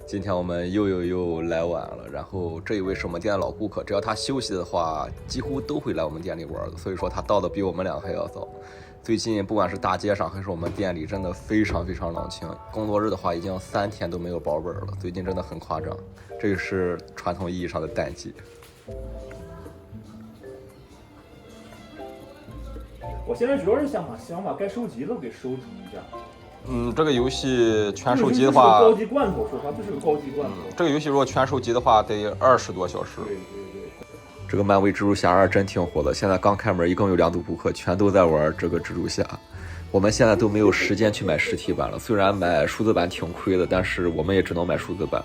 今天我们又来晚了，然后这一位是我们店的老顾客，只要他休息的话，几乎都会来我们店里玩的，所以说他到的比我们两个还要早。最近不管是大街上还是我们店里，真的非常冷清。工作日的话，已经3天都没有保本了，最近真的很夸张。这个是传统意义上的淡季。我现在主要是想把该收集的给收集一下。这个游戏全收集的话，高级罐头，说实话，这是个高级罐头。这个游戏如果全收集的话，得20多小时。对。这个漫威蜘蛛侠2真挺火的，现在刚开门，一共有2组顾客，全都在玩这个蜘蛛侠。我们现在都没有时间去买实体版了，虽然买数字版挺亏的，但是我们也只能买数字版，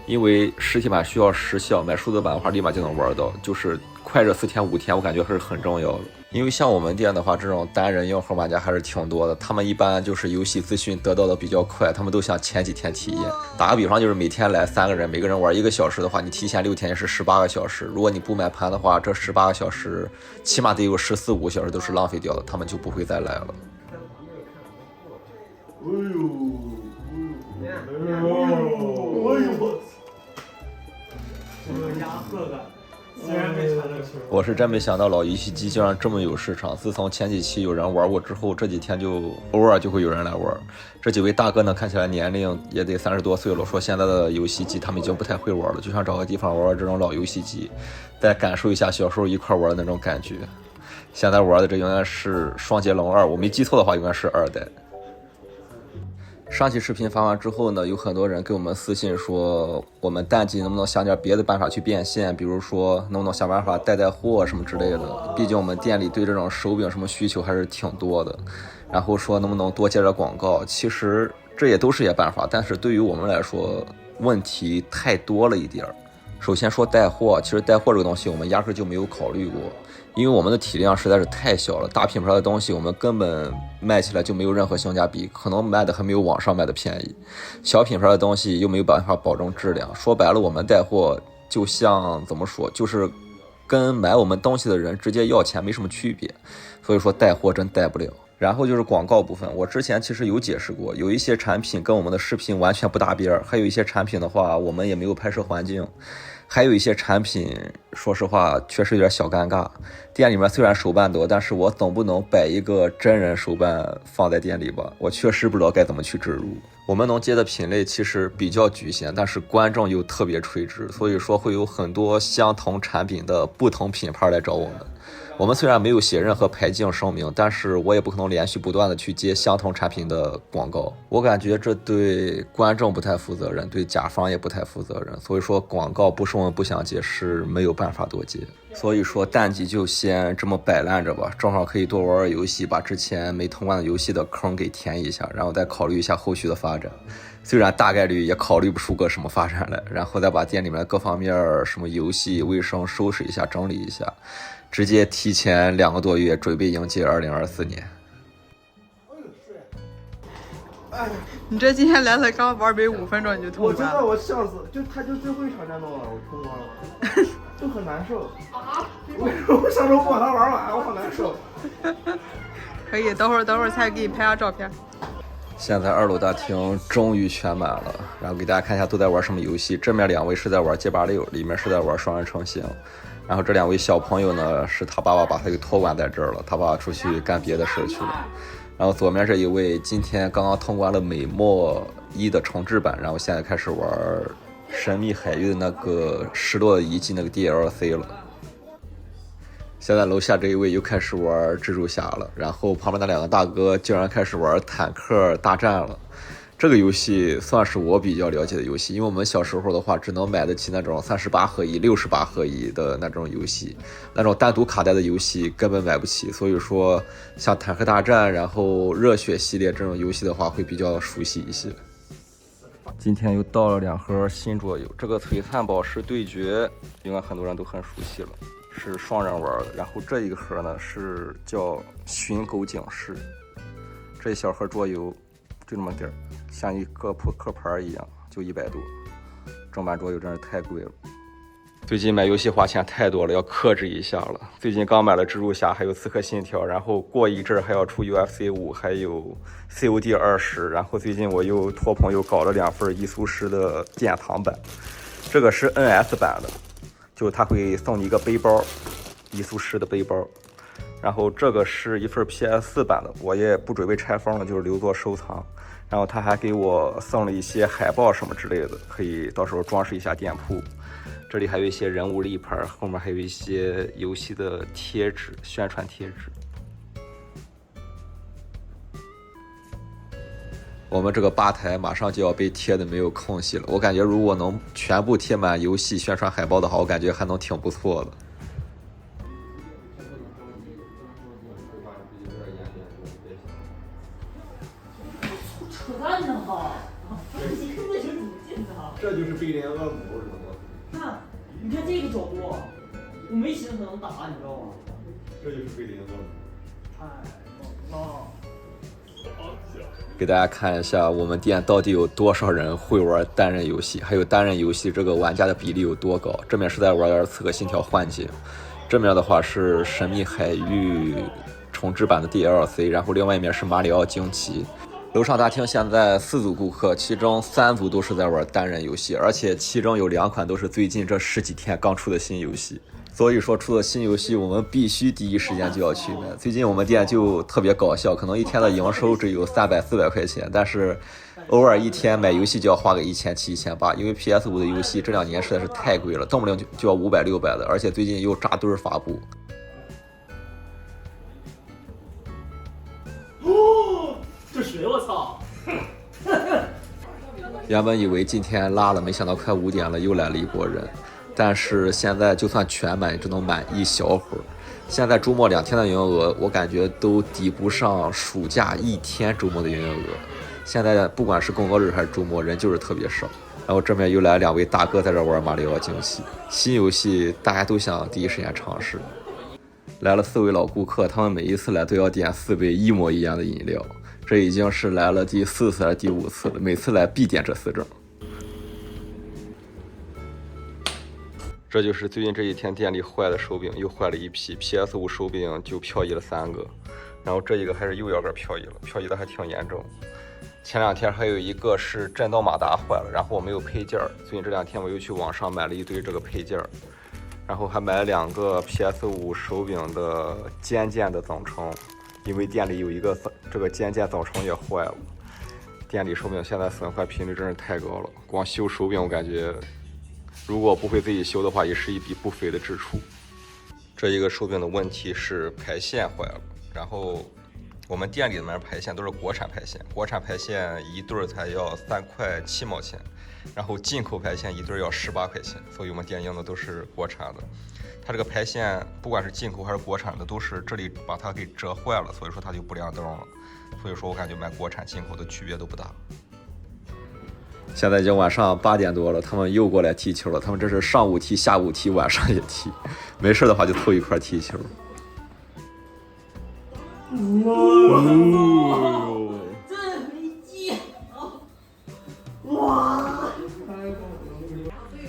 因为实体版需要时效，买数字版的话立马就能玩到，就是快热4天5天，我感觉还是很重要的。因为像我们店的话，这种单人用户玩家还是挺多的，他们一般就是游戏资讯得到的比较快，他们都想前几天体验。打个比方，就是每天来3个人，每个人玩1个小时的话，你提前6天也是18个小时。如果你不买盘的话，这18个小时起码得有14、15小时都是浪费掉的，他们就不会再来了。哎呦我操！这个压迫感。我是真没想到老游戏机竟然这么有市场。自从前几期有人玩过之后，这几天就偶尔就会有人来玩。这几位大哥呢，看起来年龄也得30多岁了，说现在的游戏机他们已经不太会玩了，就想找个地方玩这种老游戏机，再感受一下小时候一块玩的那种感觉。现在玩的这应该是双截龙2，我没记错的话应该是2代。上期视频发完之后呢，有很多人给我们私信说，我们淡季能不能想点别的办法去变现，比如说能不能想办法带货什么之类的。毕竟我们店里对这种手柄什么需求还是挺多的。然后说能不能多接点广告，其实这也都是些办法，但是对于我们来说问题太多了一点。首先说带货，其实带货这个东西我们压根就没有考虑过，因为我们的体量实在是太小了，大品牌的东西我们根本卖起来就没有任何性价比，可能卖的还没有网上卖的便宜。小品牌的东西又没有办法保证质量，说白了我们带货就像怎么说，就是跟买我们东西的人直接要钱没什么区别，所以说带货真带不了。然后就是广告部分，我之前其实有解释过，有一些产品跟我们的视频完全不搭边，还有一些产品的话我们也没有拍摄环境，还有一些产品说实话确实有点小尴尬。店里面虽然手办多，但是我总不能摆一个真人手办放在店里吧，我确实不知道该怎么去植入。我们能接的品类其实比较局限，但是观众又特别垂直，所以说会有很多相同产品的不同品牌来找我们。我们虽然没有写任何牌径声明，但是我也不可能连续不断的去接相同产品的广告，我感觉这对观众不太负责任，对甲方也不太负责任，所以说广告不是我们不想接，是没有办法多接。所以说淡季就先这么摆烂着吧，正好可以多玩玩游戏，把之前没通关的游戏的坑给填一下，然后再考虑一下后续的发展。虽然大概率也考虑不出个什么发展来，然后再把店里面各方面什么游戏卫生收拾一下，整理一下，直接提前2个多月准备迎接2024年。你这今天来了刚玩没5分钟你就通关了？我知道，我笑死，他就最后一场战斗了，我通关了，就很难受啊！我想说不把它玩完，我好难受。可以，等会儿才给你拍下照片。现在2楼大厅终于全满了，然后给大家看一下都在玩什么游戏。这面2位是在玩街霸6，里面是在玩双人成行。然后这2位小朋友呢，是他爸爸把他给托管在这儿了，他爸爸出去干别的事去了。然后左面这一位今天刚刚通关了美墨1的重置版，然后现在开始玩神秘海域的那个失落的遗迹那个 DLC 了。现在楼下这一位又开始玩蜘蛛侠了，然后旁边那2个大哥竟然开始玩坦克大战了。这个游戏算是我比较了解的游戏，因为我们小时候的话只能买得起那种38合一、68合一的那种游戏，那种单独卡带的游戏根本买不起，所以说像坦克大战然后热血系列这种游戏的话会比较熟悉一些。今天又到了2盒新桌游，这个璀璨宝石对决应该很多人都很熟悉了，是双人玩的。然后这一个盒呢是叫寻狗警示，这一小盒桌游就这么点儿，像一个扑克牌一样，就100多。正版桌游真是太贵了。最近买游戏花钱太多了，要克制一下了。最近刚买了蜘蛛侠，还有刺客信条，然后过一阵还要出 UFC 5，还有 COD 20。然后最近我又托朋友搞了2份伊苏诗的典藏版，这个是 NS 版的，就他会送你一个背包，伊苏诗的背包。然后这个是一份 PS4 版的，我也不准备拆封了，就是留作收藏。然后他还给我送了一些海报什么之类的，可以到时候装饰一下店铺。这里还有一些人物立牌，后面还有一些游戏的贴纸，宣传贴纸。我们这个吧台马上就要被贴的没有空隙了，我感觉如果能全部贴满游戏宣传海报的话，我感觉还能挺不错的。扯淡呢哈！你根本就不进他。这就是贝林恶魔是吗？看，你看这个角度，我没寻思能打，你知道吗？这就是贝林恶魔。太猛了！给大家看一下我们店到底有多少人会玩单人游戏，还有单人游戏这个玩家的比例有多高。这边是在玩的刺客信条幻境，这面的话是神秘海域重置版的 DLC， 然后另外一面是马里奥惊奇。楼上大厅现在4组顾客，其中3组都是在玩单人游戏，而且其中有2款都是最近这10几天刚出的新游戏。所以说出了新游戏，我们必须第一时间就要去买。最近我们店就特别搞笑，可能一天的营收只有300、400块钱，但是偶尔一天买游戏就要花个1700、1800，因为 PS5 的游戏这2年实在是太贵了，动不动就要500、600的，而且最近又扎堆发布。这水我操！原本以为今天拉了，没想到快5点了，又来了一波人。但是现在就算全满，也只能满一小会儿。现在周末2天的营业额，我感觉都抵不上暑假1天周末的营业额。现在不管是工作日还是周末，人就是特别少。然后这边又来2位大哥在这玩马里奥惊奇新游戏，大家都想第一时间尝试。来了4位老顾客，他们每一次来都要点4杯一模一样的饮料，这已经是来了第4次还是第5次了，每次来必点这4种。这就是最近这几天店里坏的手柄，又坏了一批 PS5 手柄，就漂移了3个，然后这一个还是右摇杆漂移了，漂移的还挺严重。前2天还有一个是震动马达坏了，然后我没有配件，最近这2天我又去网上买了一堆这个配件，然后还买了2个 PS5 手柄的肩键的总成，因为店里有一个这个肩键总成也坏了。店里手柄现在损坏频率真是太高了，光修手柄我感觉如果不会自己修的话，也是一笔不菲的支出。这一个手柄的问题是排线坏了，然后我们店里面排线都是国产排线，国产排线一对才要3块7毛钱，然后进口排线一对要18块钱，所以我们店用的都是国产的。它这个排线不管是进口还是国产的，都是这里把它给折坏了，所以说它就不亮灯了。所以说我感觉买国产进口的区别都不大。现在已经晚上8点多了，他们又过来踢球了。他们这是上午踢、下午踢、晚上也踢，没事的话就凑一块踢球。哇！这没劲啊！哇！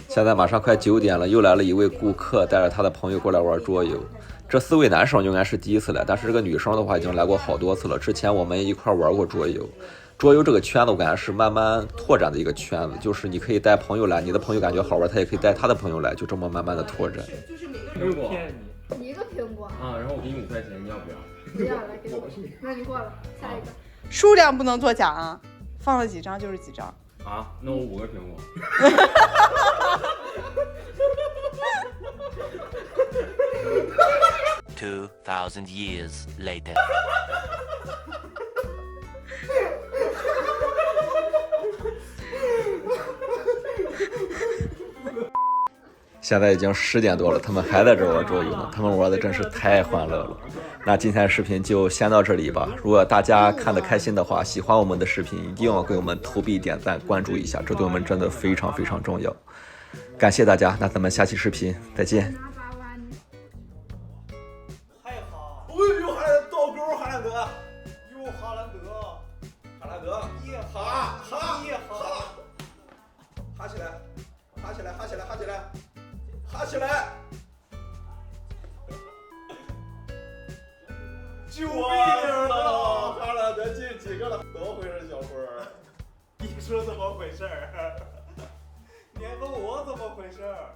现在马上快9点了，又来了一位顾客，带着他的朋友过来玩桌游。这4位男生应该是第一次来，但是这个女生的话已经来过好多次了。之前我们一块玩过桌游。桌游这个圈子我感觉是慢慢拓展的一个圈子，就是你可以带朋友来，你的朋友感觉好玩，他也可以带他的朋友来，就这么慢慢的拓展。苹果一个苹果啊，然后我给你5块钱，你要不要？不要来给我，那你过了，下一个。数量不能作假啊，放了几张就是几张。啊，那我5个苹果。2,000 years later. 现在已经10点多了，他们还在这玩桌游呢，他们玩的真是太欢乐了。那今天视频就先到这里吧，如果大家看得开心的话，喜欢我们的视频一定要给我们投币点赞关注一下，这对我们真的非常非常重要。感谢大家，那咱们下期视频再见。太好！哦呦，哈兰倒钩，哈兰德，哟，哈兰德，哈兰德，耶哈哈耶哈，哈起来，哈起来，哈起来，哈起来，哈起回事儿？你还问我怎么回事儿？